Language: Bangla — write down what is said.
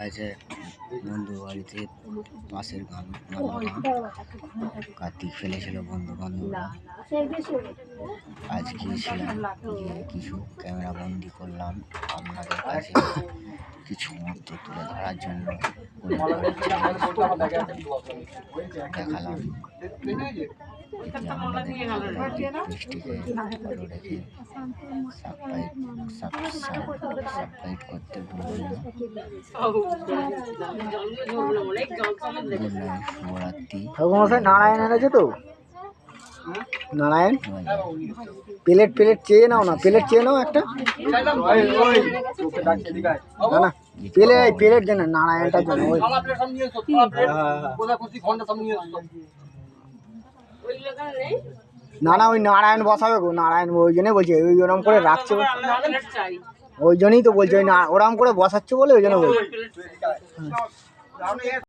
আছে বন্ধু বাড়িতে পাশের গান কার্তিক ফেলেছিল বন্ধু বান্ধবরা। আজ গিয়েছিলাম, গিয়ে কিছু ক্যামেরা বন্দি করলাম আপনাদের কাছে কিছু মুহূর্ত তুলে ধরার জন্য দেখালাম। পেজটিকে ফলো রেখে সাবস্ক্রাইব করতে ভুলবেন না। শুভরাত্রি। নারায়ণ এনেছে তো, নারায়ণ প্লেট চেয়ে নাও না, প্লেট চেয়ে নাও একটা। না না প্লেট দেন নারায়ণটার জন্য। না না ওই নারায়ণ বসাবে গো, নারায়ণ ওই জন্যই বলছে, ওই ওরম করে রাখছে, ওই জন্যই তো বলছে ওই ওরম করে বসাচ্ছে বলে ওই জন্য বলছে।